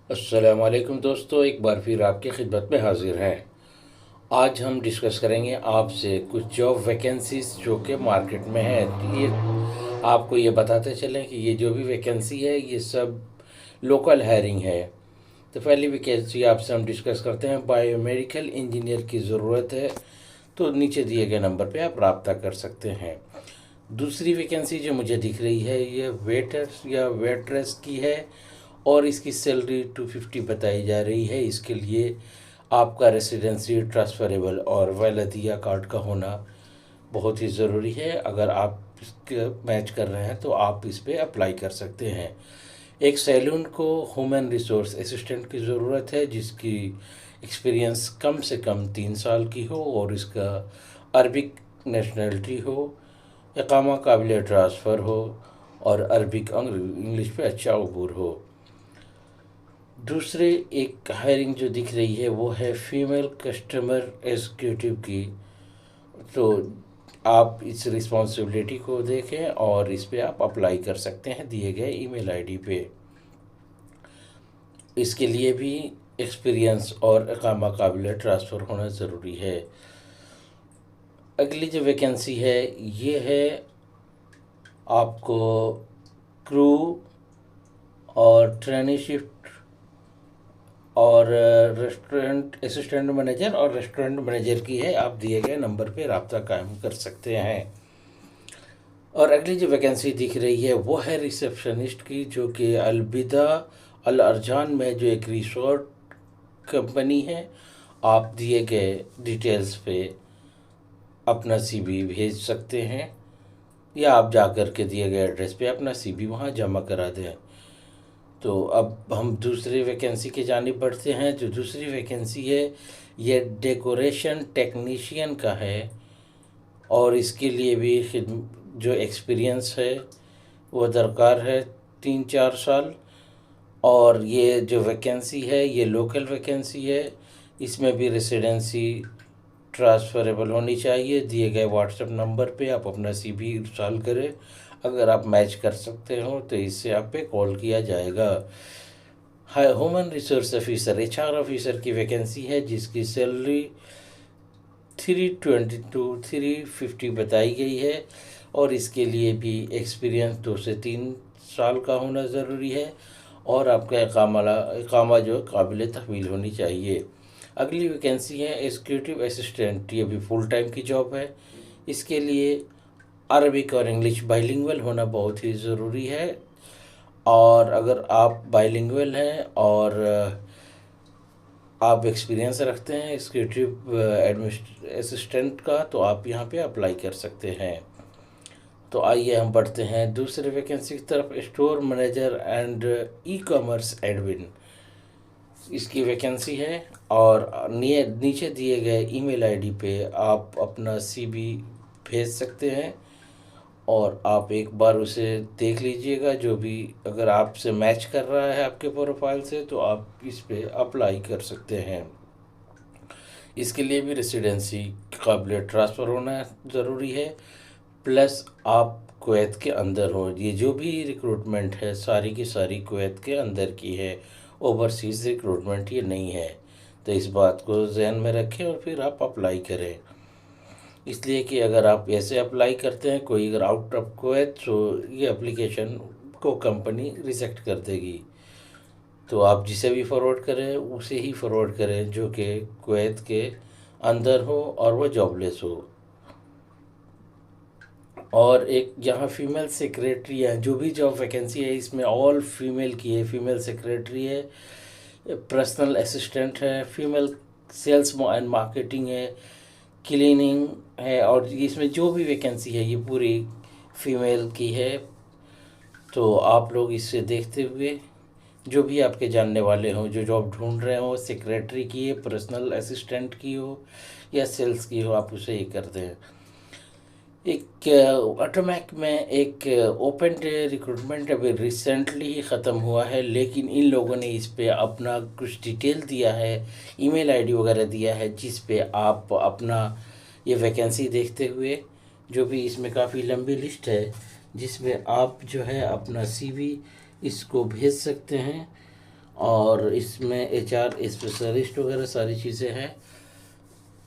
अस्सलाम वालेकुम दोस्तों, एक बार फिर आपकी खिदमत में हाजिर हैं। आज हम डिस्कस करेंगे आपसे कुछ जॉब वैकेंसीज जो कि मार्केट में है। ये आपको ये बताते चलें कि ये जो भी वैकेंसी है ये सब लोकल हायरिंग है। तो पहली वैकेंसी आपसे हम डिस्कस करते हैं। बायोमेडिकल इंजीनियर की ज़रूरत है, तो नीचे दिए गए नंबर पे आप रब्ता कर सकते हैं। दूसरी वैकेंसी जो मुझे दिख रही है ये वेटर्स या वेट्रेस की है और इसकी सैलरी 250 बताई जा रही है। इसके लिए आपका रेसिडेंसी ट्रांसफरेबल और वैलिडिटी कार्ड का होना बहुत ही ज़रूरी है। अगर आप इसके मैच कर रहे हैं तो आप इस पर अप्लाई कर सकते हैं। एक सैलून को ह्यूमन रिसोर्स असिस्टेंट की ज़रूरत है जिसकी एक्सपीरियंस कम से कम 3 साल की हो और इसका अरबिक नेशनलिटी हो, इकामा काबिल ट्रांसफ़र हो और अरबिक इंग्लिश पे अच्छा अबूर हो। दूसरे एक हायरिंग जो दिख रही है वो है फीमेल कस्टमर एग्जीक्यूटिव की। तो आप इस रिस्पॉन्सिबिलिटी को देखें और इस पे आप अप्लाई कर सकते हैं दिए गए ईमेल आईडी पे। इसके लिए भी एक्सपीरियंस और इकामा काबिल ट्रांसफ़र होना ज़रूरी है। अगली जो वैकेंसी है ये है आपको क्रू और ट्रेनीशिप और रेस्टोरेंट असिस्टेंट मैनेजर और रेस्टोरेंट मैनेजर की है। आप दिए गए नंबर पे रब्ता कायम कर सकते हैं। और अगली जो वैकेंसी दिख रही है वो है रिसेप्शनिस्ट की, जो कि अलविदा अल अरजान में जो एक रिसोर्ट कंपनी है। आप दिए गए डिटेल्स पे अपना सीवी भेज सकते हैं या आप जा कर के दिए गए एड्रेस पे अपना सीवी वहाँ जमा करा दें। तो अब हम दूसरी वैकेंसी की जानिब बढ़ते हैं। जो दूसरी वैकेंसी है ये डेकोरेशन टेक्नीशियन का है और इसके लिए भी जो एक्सपीरियंस है वो दरकार है 3-4 साल। और ये जो वैकेंसी है ये लोकल वैकेंसी है। इसमें भी रेसिडेंसी ट्रांसफ़रेबल होनी चाहिए। दिए गए व्हाट्सएप नंबर पे आप अपना सीवी इंस्टॉल करें। अगर आप मैच कर सकते हो तो इससे आप पे कॉल किया जाएगा। High human resource officer HR officer की वैकेंसी है जिसकी सैलरी 320 to 350 बताई गई है और इसके लिए भी एक्सपीरियंस 2 से 3 साल का होना ज़रूरी है और आपका इकामा जो काबिल तहवील होनी चाहिए। अगली वैकेंसी है एग्जीक्यूटिव असिस्टेंट। ये भी फुल टाइम की जॉब है। इसके लिए अरबिक और इंग्लिश बाइलिंगुअल होना बहुत ही ज़रूरी है। और अगर आप बाइलिंगुअल हैं और आप एक्सपीरियंस रखते हैं एग्जीक्यूटिव असिस्टेंट का तो आप यहाँ पे अप्लाई कर सकते हैं। तो आइए हम बढ़ते हैं दूसरे वैकेंसी की तरफ। Store manager and e commerce admin इसकी वैकेंसी है और नीचे दिए गए ईमेल आईडी पे आप अपना सीवी भेज सकते हैं और आप एक बार उसे देख लीजिएगा। जो भी अगर आपसे मैच कर रहा है आपके प्रोफाइल से तो आप इस पे अप्लाई कर सकते हैं। इसके लिए भी रेसिडेंसी काबिल ट्रांसफ़र होना ज़रूरी है, प्लस आप कुवैत के अंदर हो। ये जो भी रिक्रूटमेंट है सारी की सारी कुवैत के अंदर की है, ओवरसीज़ रिक्रूटमेंट ये नहीं है। तो इस बात को जहन में रखें और फिर आप अप्लाई करें। इसलिए कि अगर आप ऐसे अप्लाई करते हैं कोई अगर आउट ऑफ कुवैत तो ये एप्लीकेशन को कंपनी रिजेक्ट कर देगी। तो आप जिसे भी फॉरवर्ड करें उसे ही फॉरवर्ड करें जो कि कुवैत के अंदर हो और वह जॉबलेस हो। और एक यहाँ फीमेल सेक्रेटरी है। जो भी जॉब वैकेंसी है इसमें ऑल फीमेल की है। फीमेल सेक्रेटरी है, पर्सनल असिस्टेंट है, फीमेल सेल्स एंड मार्केटिंग है, क्लीनिंग है। और इसमें जो भी वैकेंसी है ये पूरी फीमेल की है। तो आप लोग इससे देखते हुए जो भी आपके जानने वाले हों जो जॉब ढूंढ रहे हो, सेक्रेटरी की है, पर्सनल असिस्टेंट की हो या सेल्स की हो, आप उसे ये कर दें। एक ऑटोमैक में एक ओपन रिक्रूटमेंट अभी रिसेंटली ही ख़त्म हुआ है, लेकिन इन लोगों ने इस पे अपना कुछ डिटेल दिया है, ईमेल आईडी वगैरह दिया है, जिस पे आप अपना ये वैकेंसी देखते हुए जो भी इसमें काफ़ी लंबी लिस्ट है जिसमें आप जो है अपना सीवी इसको भेज सकते हैं और इसमें एचआर स्पेशलिस्ट वगैरह सारी चीज़ें हैं।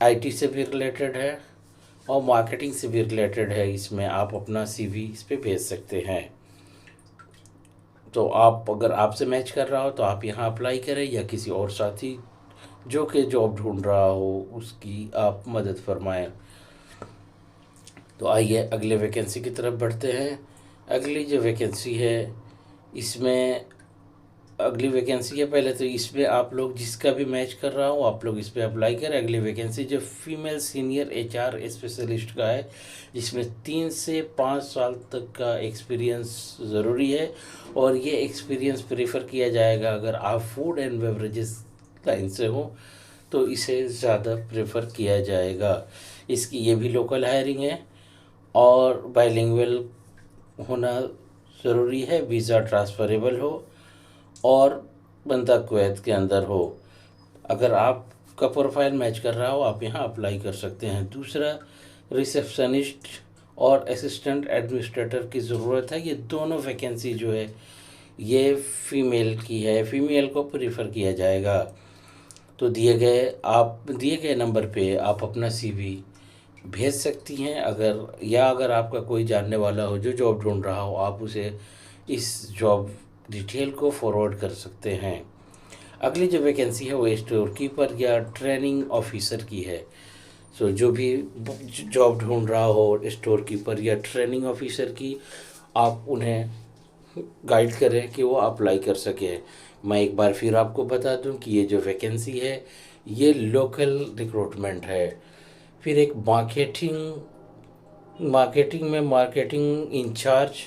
आईटी से भी रिलेटेड है और मार्केटिंग से भी रिलेटेड है। इसमें आप अपना सीवी इस पे भेज सकते हैं। तो आप अगर आपसे मैच कर रहा हो तो आप यहाँ अप्लाई करें, या किसी और साथी जो कि जॉब ढूंढ रहा हो उसकी आप मदद फरमाएं। तो आइए अगले वैकेंसी की तरफ बढ़ते हैं। अगली जो वैकेंसी है इसमें, अगली वैकेंसी है पहले तो इसमें आप लोग जिसका भी मैच कर रहा हो आप लोग इस पर अप्लाई करें। अगली वैकेंसी जो फीमेल सीनियर एचआर स्पेशलिस्ट का है, जिसमें 3 से 5 साल तक का एक्सपीरियंस ज़रूरी है। और ये एक्सपीरियंस प्रेफर किया जाएगा अगर आप फूड एंड बेवरेजेस लाइन से हो तो इसे ज़्यादा प्रेफर किया जाएगा। इसकी ये भी लोकल हायरिंग है और बाइलिंगुअल होना ज़रूरी है, वीज़ा ट्रांसफरेबल हो और बंदा कुवैत के अंदर हो। अगर आपका प्रोफाइल मैच कर रहा हो आप यहाँ अप्लाई कर सकते हैं। दूसरा, रिसेप्शनिस्ट और असिस्टेंट एडमिनिस्ट्रेटर की ज़रूरत है। ये दोनों वैकेंसी जो है ये फ़ीमेल की है, फ़ीमेल को प्रीफर किया जाएगा। तो दिए गए नंबर पे आप अपना सीवी भेज सकती हैं। अगर आपका कोई जानने वाला हो जो जॉब ढूंढ रहा हो आप उसे इस जॉब डिटेल को फॉरवर्ड कर सकते हैं। अगली जो वैकेंसी है वो स्टोर कीपर या ट्रेनिंग ऑफिसर की है। सो जो भी जॉब ढूंढ रहा हो स्टोर कीपर या ट्रेनिंग ऑफिसर की, आप उन्हें गाइड करें कि वो अप्लाई कर सके। मैं एक बार फिर आपको बता दूं कि ये जो वैकेंसी है ये लोकल रिक्रूटमेंट है। फिर एक मार्केटिंग इंचार्ज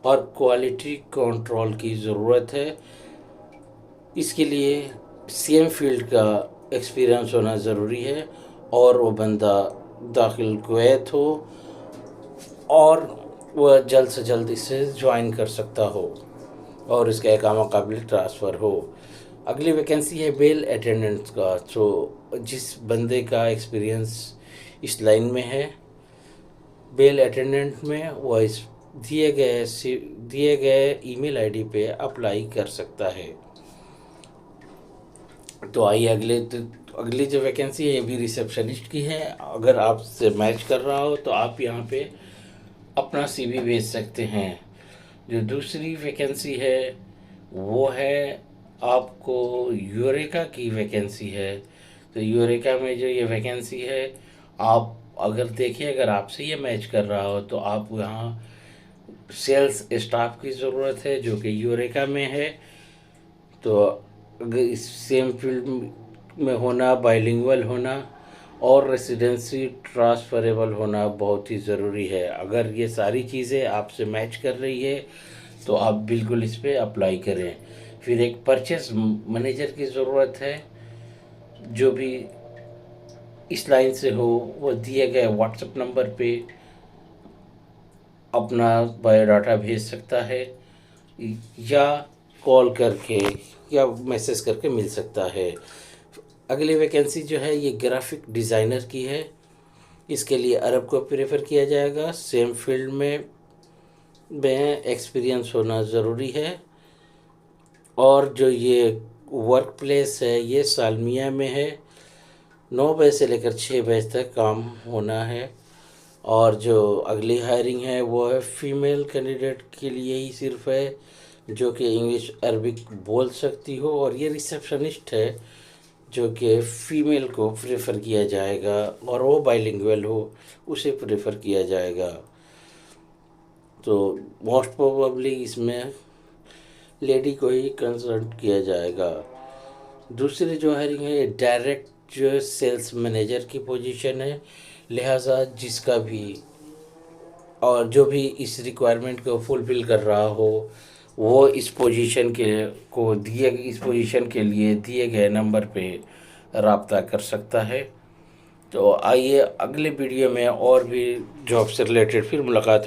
और क्वालिटी कंट्रोल की ज़रूरत है। इसके लिए सेम फील्ड का एक्सपीरियंस होना ज़रूरी है और वो बंदा दाखिल कुवैत हो और वह जल्द से जल्द इसे ज्वाइन कर सकता हो और इसका इकामा काबिल ट्रांसफ़र हो। अगली वैकेंसी है बेल अटेंडेंट का। तो जिस बंदे का एक्सपीरियंस इस लाइन में है बेल अटेंडेंट में, वह इस दिए गए ईमेल आईडी पे अप्लाई कर सकता है। तो आइए अगली जो वैकेंसी है ये भी रिसेप्शनिस्ट की है। अगर आपसे मैच कर रहा हो तो आप यहाँ पे अपना सीवी भेज सकते हैं। जो दूसरी वैकेंसी है वो है आपको यूरेका की वैकेंसी है। तो यूरेका में जो ये वैकेंसी है, आप अगर आपसे ये मैच कर रहा हो तो आप यहाँ सेल्स स्टाफ की ज़रूरत है जो कि यूरेका में है। तो अगर इस सेम फील्ड में होना, बाइलिंगुअल होना और रेसिडेंसी ट्रांसफरेबल होना बहुत ही ज़रूरी है। अगर ये सारी चीज़ें आपसे मैच कर रही है तो आप बिल्कुल इस पर अप्लाई करें। फिर एक परचेस मैनेजर की ज़रूरत है। जो भी इस लाइन से हो वो दिए गए व्हाट्सएप नंबर पे अपना बायोडाटा भेज सकता है या कॉल करके या मैसेज करके मिल सकता है। अगली वैकेंसी जो है ये ग्राफिक डिज़ाइनर की है। इसके लिए अरब को प्रेफर किया जाएगा। सेम फील्ड में एक्सपीरियंस होना ज़रूरी है। और जो ये वर्क प्लेस है ये सालमिया में है। 9 बजे से लेकर 6 बजे तक काम होना है। और जो अगली हायरिंग है वो है फीमेल कैंडिडेट के लिए ही सिर्फ है जो कि इंग्लिश अरबिक बोल सकती हो। और ये रिसेप्शनिस्ट है जो कि फ़ीमेल को प्रेफर किया जाएगा और वो बाइलिंगुअल हो उसे प्रेफर किया जाएगा। तो मोस्ट प्रोबेबली इसमें लेडी को ही कंसल्ट किया जाएगा। दूसरी जो हायरिंग है डायरेक्ट जो सेल्स मैनेजर की पोजीशन है। लिहाजा जिसका भी और जो भी इस रिक्वायरमेंट को फुलफ़िल कर रहा हो वो इस पोजीशन के लिए दिए गए नंबर पे राब्ता कर सकता है। तो आइए अगले वीडियो में और भी जॉब से रिलेटेड फिर मुलाकात होगी।